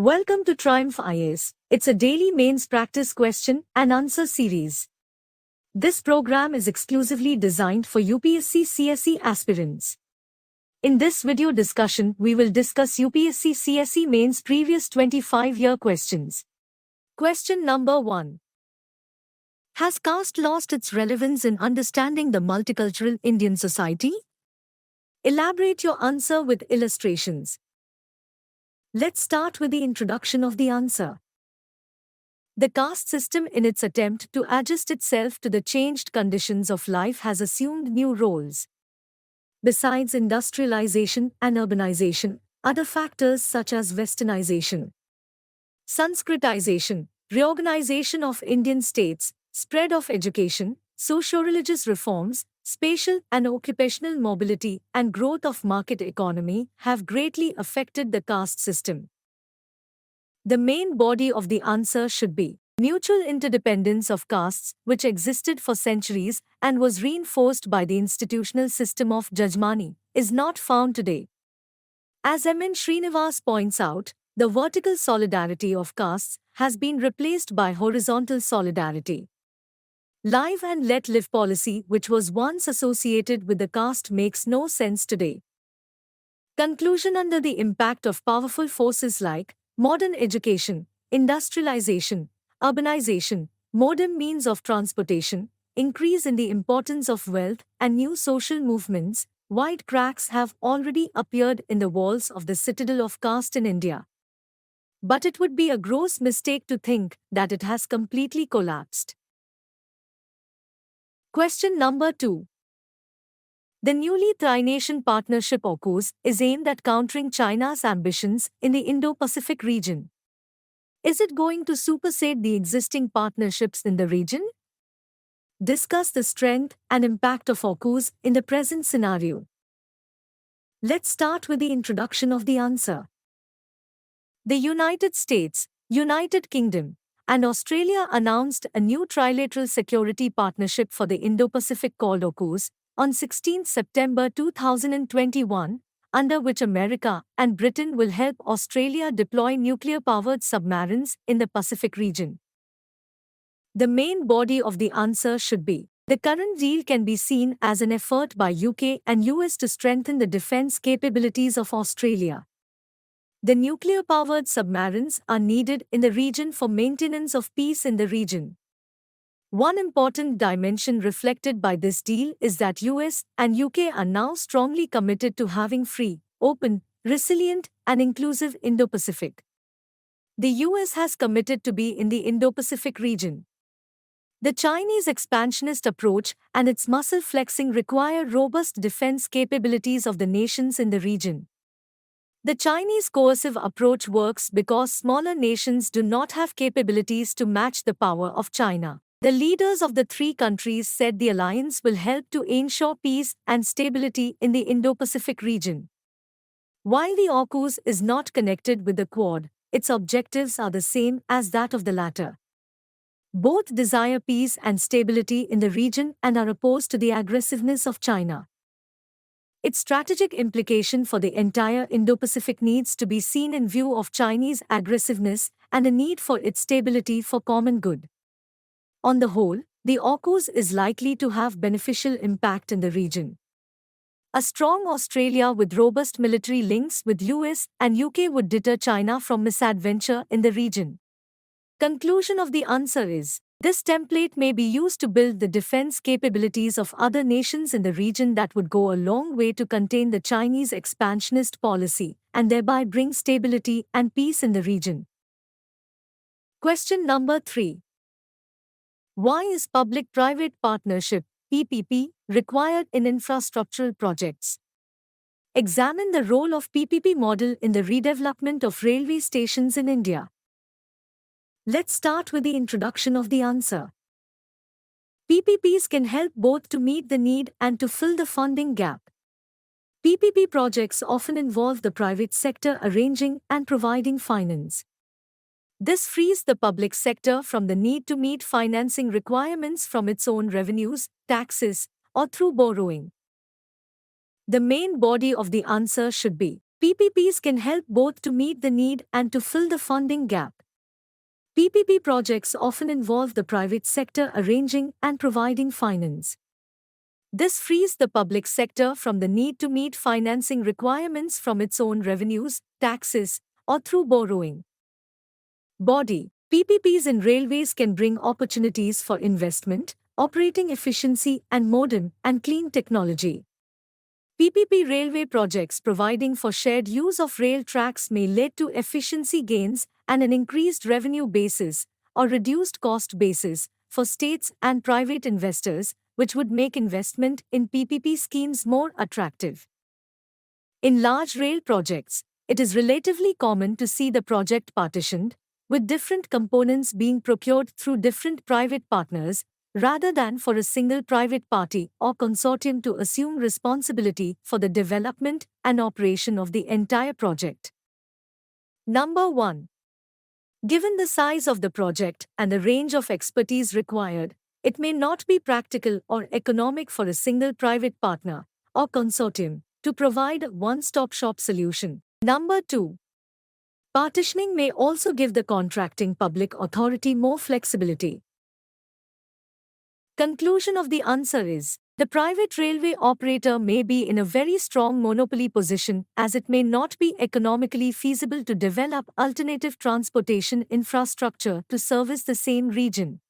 Welcome to Triumph IAS. It's a daily mains practice question and answer series. This program is exclusively designed for UPSC CSE aspirants. In this video discussion, we will discuss UPSC CSE mains previous 25-year questions. Question number 1. Has caste lost its relevance in understanding the multicultural Indian society? Elaborate your answer with illustrations. Let's start with the introduction of the answer. The caste system, in its attempt to adjust itself to the changed conditions of life, has assumed new roles. Besides industrialization and urbanization, other factors such as westernization, Sanskritization, reorganization of Indian states, spread of education, socio-religious reforms, spatial and occupational mobility, and growth of market economy have greatly affected the caste system. The main body of the answer should be mutual interdependence of castes, which existed for centuries and was reinforced by the institutional system of Jajmani, is not found today. As M.N. Srinivas points out, the vertical solidarity of castes has been replaced by horizontal solidarity. Live and let live policy, which was once associated with the caste, makes no sense today. Conclusion: under the impact of powerful forces like modern education, industrialization, urbanization, modern means of transportation, increase in the importance of wealth, and new social movements, wide cracks have already appeared in the walls of the citadel of caste in India. But it would be a gross mistake to think that it has completely collapsed. Question number 2. The newly Tri-Nation Partnership AUKUS is aimed at countering China's ambitions in the Indo-Pacific region. Is it going to supersede the existing partnerships in the region? Discuss the strength and impact of AUKUS in the present scenario. Let's start with the introduction of the answer. The United States, United Kingdom, and Australia announced a new trilateral security partnership for the Indo-Pacific called AUKUS on 16 September 2021, under which America and Britain will help Australia deploy nuclear-powered submarines in the Pacific region. The main body of the answer should be: the current deal can be seen as an effort by UK and US to strengthen the defence capabilities of Australia. The nuclear-powered submarines are needed in the region for maintenance of peace in the region. One important dimension reflected by this deal is that US and UK are now strongly committed to having free, open, resilient, and inclusive Indo-Pacific. The US has committed to be in the Indo-Pacific region. The Chinese expansionist approach and its muscle flexing require robust defense capabilities of the nations in the region. The Chinese coercive approach works because smaller nations do not have capabilities to match the power of China. The leaders of the three countries said the alliance will help to ensure peace and stability in the Indo-Pacific region. While the AUKUS is not connected with the Quad, its objectives are the same as that of the latter. Both desire peace and stability in the region and are opposed to the aggressiveness of China. Its strategic implication for the entire Indo-Pacific needs to be seen in view of Chinese aggressiveness and the need for its stability for common good. On the whole, the AUKUS is likely to have beneficial impact in the region. A strong Australia with robust military links with US and UK would deter China from misadventure in the region. Conclusion of the answer is: this template may be used to build the defense capabilities of other nations in the region that would go a long way to contain the Chinese expansionist policy and thereby bring stability and peace in the region. Question number 3. Why is public-private partnership, PPP, required in infrastructural projects? Examine the role of PPP model in the redevelopment of railway stations in India. Let's start with the introduction of the answer. PPPs can help both to meet the need and to fill the funding gap. PPP projects often involve the private sector arranging and providing finance. This frees the public sector from the need to meet financing requirements from its own revenues, taxes, or through borrowing. The main body of the answer should be: PPPs can help both to meet the need and to fill the funding gap. PPP projects often involve the private sector arranging and providing finance. This frees the public sector from the need to meet financing requirements from its own revenues, taxes, or through borrowing. Body PPPs in railways can bring opportunities for investment, operating efficiency, and modern and clean technology. PPP railway projects providing for shared use of rail tracks may lead to efficiency gains and an increased revenue basis or reduced cost basis for states and private investors, which would make investment in PPP schemes more attractive. In large rail projects, it is relatively common to see the project partitioned, with different components being procured through different private partners, rather than for a single private party or consortium to assume responsibility for the development and operation of the entire project. Number 1. Given the size of the project and the range of expertise required, it may not be practical or economic for a single private partner or consortium to provide a one-stop-shop solution. Number 2. Partitioning may also give the contracting public authority more flexibility. Conclusion of the answer is, the private railway operator may be in a very strong monopoly position as it may not be economically feasible to develop alternative transportation infrastructure to service the same region.